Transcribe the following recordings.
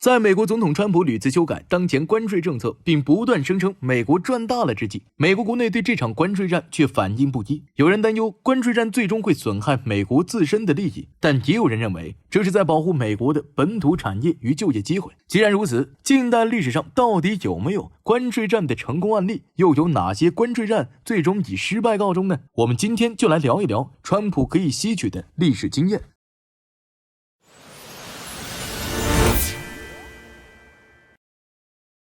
在美国总统川普屡次修改当前关税政策，并不断声称美国赚大了之际，美国国内对这场关税战却反应不一。有人担忧关税战最终会损害美国自身的利益，但也有人认为这是在保护美国的本土产业与就业机会。既然如此，近代历史上到底有没有关税战的成功案例？又有哪些关税战最终以失败告终呢？我们今天就来聊一聊川普可以吸取的历史经验。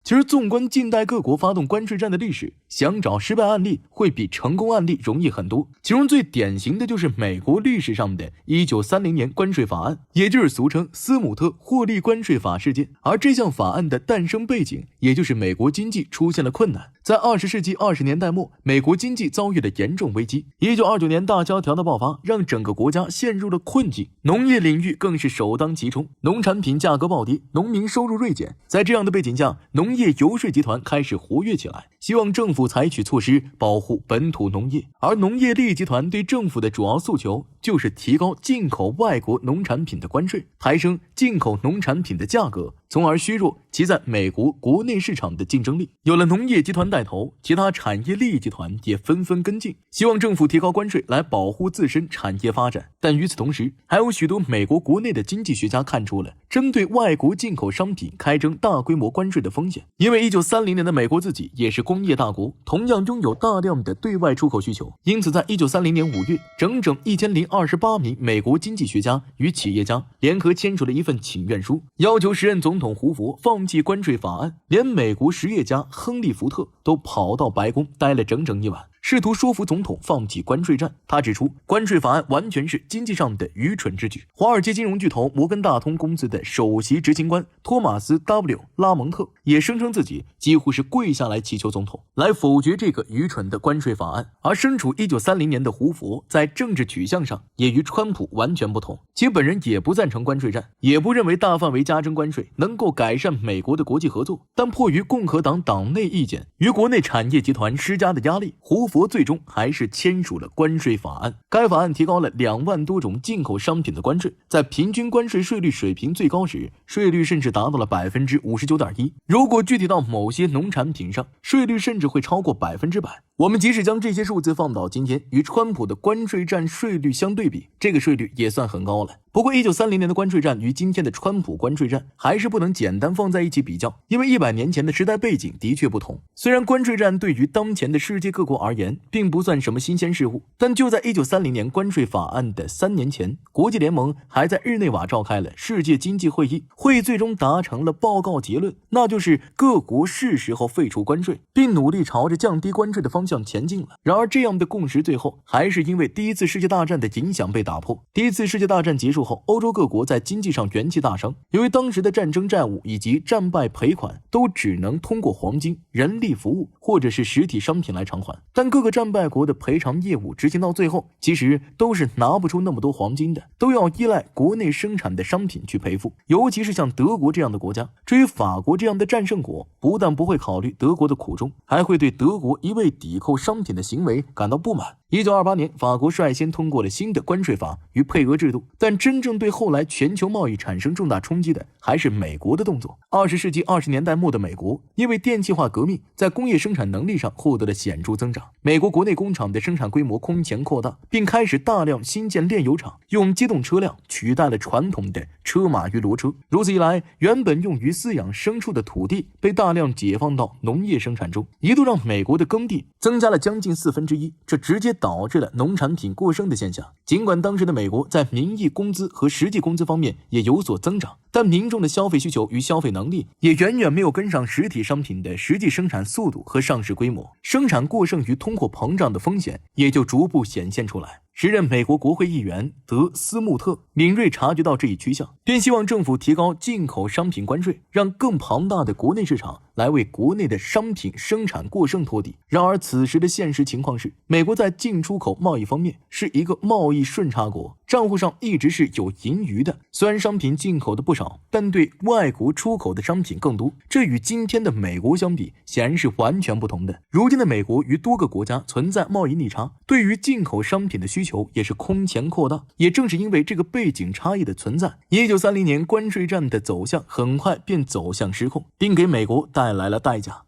其实纵观近代各国发动关税战的历史，想找失败案例会比成功案例容易很多。其中最典型的就是美国历史上的1930年关税法案，也就是俗称斯姆特霍利关税法事件。而这项法案的诞生背景，也就是美国经济出现了困难。在20世纪20年代末，美国经济遭遇了严重危机。1929年大萧条的爆发，让整个国家陷入了困境，农业领域更是首当其冲，农产品价格暴跌，农民收入锐减。在这样的背景下，农业游说集团开始活跃起来，希望政府采取措施保护本土农业。而农业利益集团对政府的主要诉求就是提高进口外国农产品的关税，抬升进口农产品的价格，从而削弱其在美国国内市场的竞争力。有了农业集团带头，其他产业利益集团也纷纷跟进，希望政府提高关税来保护自身产业发展。但与此同时，还有许多美国国内的经济学家看出了针对外国进口商品开征大规模关税的风险。因为1930年的美国自己也是工业大国，同样拥有大量的对外出口需求，因此在1930年5月，整整1028名美国经济学家与企业家联合签署了一份请愿书，要求时任总统胡佛放弃关税法案。连美国实业家亨利·福特都跑到白宫待了整整一晚，试图说服总统放弃关税战。他指出，关税法案完全是经济上的愚蠢之举。华尔街金融巨头摩根大通公司的首席执行官托马斯 ·W. 拉蒙特也声称自己几乎是跪下来祈求总统来否决这个愚蠢的关税法案。而身处1930年的胡佛在政治取向上也与川普完全不同，其本人也不赞成关税战，也不认为大范围加征关税能够改善美国的国际合作。但迫于共和党党内意见与国内产业集团施加的压力，胡佛最终还是签署了关税法案。该法案提高了2万多种进口商品的关税，在平均关税税率水平最高时，税率甚至达到了 59.1%。 如果具体到某些农产品上，税率甚至会超过 100%。 我们即使将这些数字放到今天，与川普的关税战税率相对比，这个税率也算很高了。不过1930年的关税战与今天的川普关税战还是不能简单放在一起比较，因为100年前的时代背景的确不同。虽然关税战对于当前的世界各国而言并不算什么新鲜事物，但就在1930年关税法案的3年前，国际联盟还在日内瓦召开了世界经济会议，会议最终达成了报告结论，那就是各国是时候废除关税，并努力朝着降低关税的方向前进了。然而这样的共识最后还是因为第一次世界大战的影响被打破。第一次世界大战结束后，欧洲各国在经济上元气大伤，由于当时的战争债务以及战败赔款都只能通过黄金、人力服务或者是实体商品来偿还，但各个战败国的赔偿业务执行到最后其实都是拿不出那么多黄金的，都要依赖国内生产的商品去赔付。尤其是像德国这样的国家，至于法国这样的战胜国，不但不会考虑德国的苦衷，还会对德国一味抵扣商品的行为感到不满。1928年，法国率先通过了新的关税法与配额制度，但真正对后来全球贸易产生重大冲击的还是美国的动作。20世纪20年代末的美国，因为电气化革命，在工业生产能力上获得了显著增长。美国国内工厂的生产规模空前扩大，并开始大量新建炼油厂，用机动车辆取代了传统的车马与骡车。如此一来，原本用于饲养牲畜的土地被大量解放到农业生产中，一度让美国的耕地增加了将近1/4，这直接导致了农产品过剩的现象。尽管当时的美国在名义工资和实际工资方面也有所增长，但民众的消费需求与消费能力也远远没有跟上实体商品的实际生产速度和上市规模，生产过剩与通货膨胀的风险也就逐步显现出来。时任美国国会议员德斯穆特敏锐察觉到这一趋向，便希望政府提高进口商品关税，让更庞大的国内市场来为国内的商品生产过剩托底。然而此时的现实情况是，美国在进出口贸易方面是一个贸易顺差国，账户上一直是有盈余的。虽然商品进口的不少，但对外国出口的商品更多，这与今天的美国相比，显然是完全不同的。如今的美国与多个国家存在贸易逆差，对于进口商品的需求也是空前扩大。也正是因为这个背景差异的存在，1930年关税战的走向很快便走向失控，并给美国带来了代价。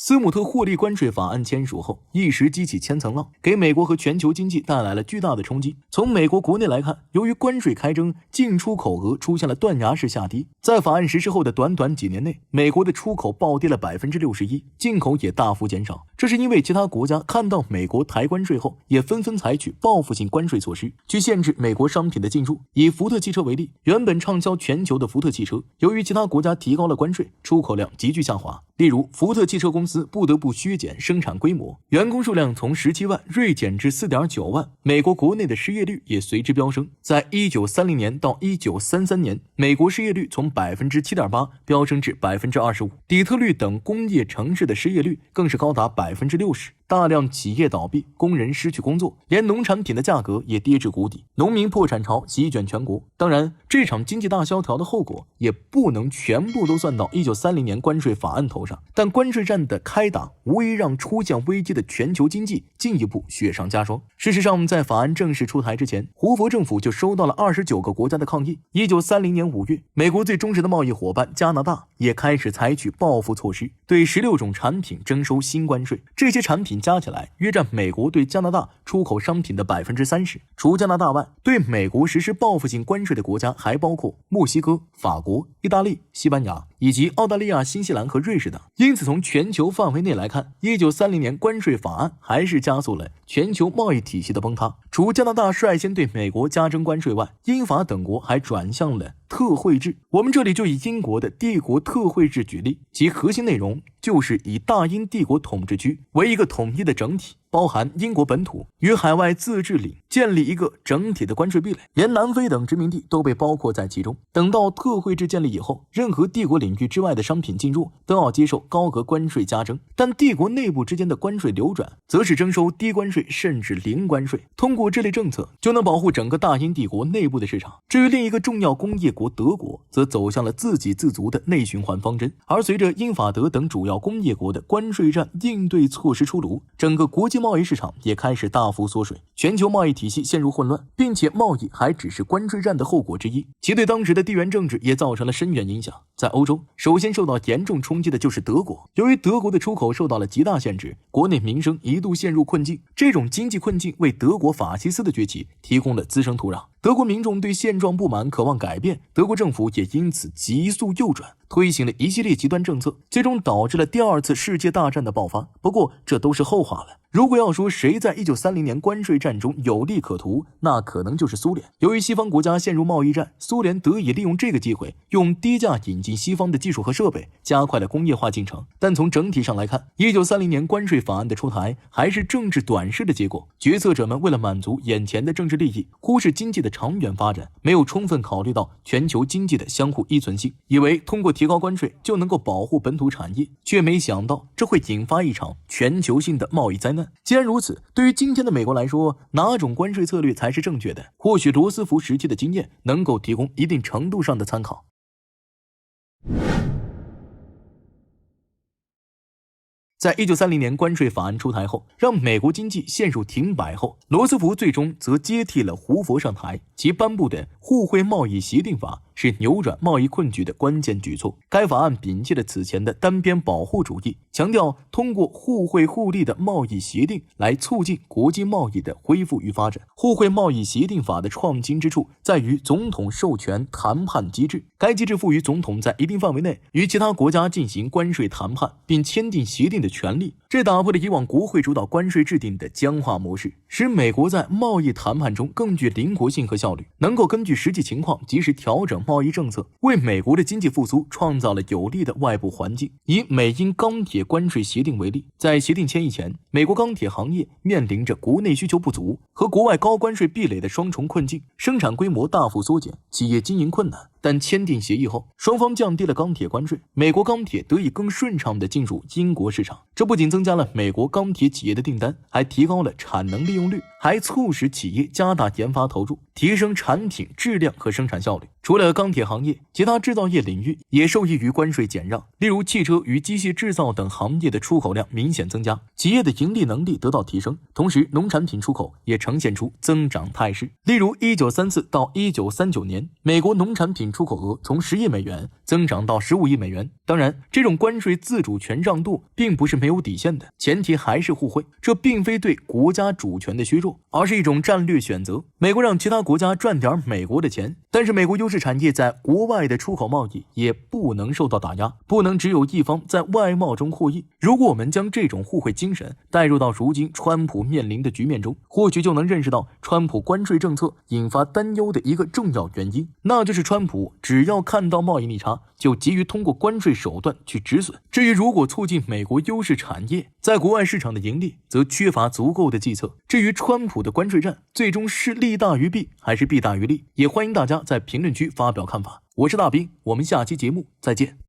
斯姆特霍利关税法案签署后，一时激起千层浪，给美国和全球经济带来了巨大的冲击。从美国国内来看，由于关税开征，进出口额出现了断崖式下跌。在法案实施后的短短几年内，美国的出口暴跌了 61%， 进口也大幅减少。这是因为其他国家看到美国抬关税后，也纷纷采取报复性关税措施，去限制美国商品的进入。以福特汽车为例，原本畅销全球的福特汽车，由于其他国家提高了关税，出口量急剧下滑。例如，福特汽车公司不得不削减生产规模，员工数量从17万锐减至 4.9 万，美国国内的失业率也随之飙升。在1930年到1933年，美国失业率从 7.8% 飙升至 25%， 底特律等工业城市的失业率更是高达 60%。大量企业倒闭，工人失去工作，连农产品的价格也跌至谷底，农民破产潮席卷全国。当然，这场经济大萧条的后果也不能全部都算到1930年关税法案头上，但关税战的开打无疑让出现危机的全球经济进一步雪上加霜。事实上，在法案正式出台之前，胡佛政府就收到了29个国家的抗议。1930年5月，美国最忠实的贸易伙伴加拿大也开始采取报复措施，对16种产品征收新关税，这些产品加起来约占美国对加拿大出口商品的 30%。 除加拿大外，对美国实施报复性关税的国家还包括墨西哥、法国、意大利、西班牙以及澳大利亚、新西兰和瑞士等。因此，从全球范围内来看，1930年关税法案还是加速了全球贸易体系的崩塌。除加拿大率先对美国加征关税外，英法等国还转向了特惠制。我们这里就以英国的帝国特惠制举例，其核心内容就是以大英帝国统治区为一个统一的整体，包含英国本土与海外自治领，建立一个整体的关税壁垒，连南非等殖民地都被包括在其中。等到特惠制建立以后，任何帝国领域之外的商品进入都要接受高额关税加征，但帝国内部之间的关税流转则是征收低关税甚至零关税。通过这类政策，就能保护整个大英帝国内部的市场。至于另一个重要工业国德国，则走向了自给自足的内循环方针。而随着英法德等主要工业国的关税战应对措施出炉，整个国际贸易市场也开始大幅缩水，全球贸易体系陷入混乱，并且贸易还只是关税战的后果之一，其对当时的地缘政治也造成了深远影响。在欧洲，首先受到严重冲击的就是德国，由于德国的出口受到了极大限制，国内民生一度陷入困境。这种经济困境为德国法西斯的崛起提供了滋生土壤。德国民众对现状不满，渴望改变，德国政府也因此急速右转，推行了一系列极端政策，最终导致了第二次世界大战的爆发。不过这都是后话了。如果要说谁在1930年关税战中有利可图，那可能就是苏联。由于西方国家陷入贸易战，苏联得以利用这个机会，用低价引进西方的技术和设备，加快了工业化进程。但从整体上来看，1930年关税法案的出台还是政治短视的结果。决策者们为了满足眼前的政治利益，忽视经济的长远发展，没有充分考虑到全球经济的相互依存性，以为通过提高关税就能够保护本土产业，却没想到这会引发一场全球性的贸易灾难。既然如此，对于今天的美国来说，哪种关税策略才是正确的？或许罗斯福时期的经验能够提供一定程度上的参考。在1930年关税法案出台后，让美国经济陷入停摆后，罗斯福最终则接替了胡佛上台，其颁布的互惠贸易协定法是扭转贸易困局的关键举措。该法案摒弃了此前的单边保护主义，强调通过互惠互利的贸易协定来促进国际贸易的恢复与发展。互惠贸易协定法的创新之处在于总统授权谈判机制，该机制赋予总统在一定范围内与其他国家进行关税谈判并签订协定的权利，这打破了以往国会主导关税制定的僵化模式，使美国在贸易谈判中更具灵活性和效率，能够根据实际情况及时调整贸易政策，为美国的经济复苏创造了有利的外部环境。以美英钢铁关税协定为例，在协定签议前，美国钢铁行业面临着国内需求不足和国外高关税壁垒的双重困境，生产规模大幅缩减，企业经营困难，但签订协议后，双方降低了钢铁关税，美国钢铁得以更顺畅地进入英国市场。这不仅增加了美国钢铁企业的订单，还提高了产能利用率，还促使企业加大研发投入，提升产品质量和生产效率。除了钢铁行业，其他制造业领域也受益于关税减让，例如汽车与机械制造等行业的出口量明显增加，企业的盈利能力得到提升，同时农产品出口也呈现出增长态势。例如1934到1939年，美国农产品出口额从10亿美元增长到15亿美元。当然，这种关税自主权让渡并不是没有底线的，前提还是互惠，这并非对国家主权的削弱，而是一种战略选择。美国让其他国家赚点美国的钱，但是美国优势产业在国外的出口贸易也不能受到打压，不能只有一方在外贸中获益。如果我们将这种互惠精神带入到如今川普面临的局面中，或许就能认识到川普关税政策引发担忧的一个重要原因，那就是川普只要看到贸易逆差，就急于通过关税手段去止损。至于如果促进美国优势产业在国外市场的盈利，则缺乏足够的计策。至于川普的关税战最终是利大于弊还是弊大于利，也欢迎大家在评论区发表看法。我是大兵，我们下期节目再见。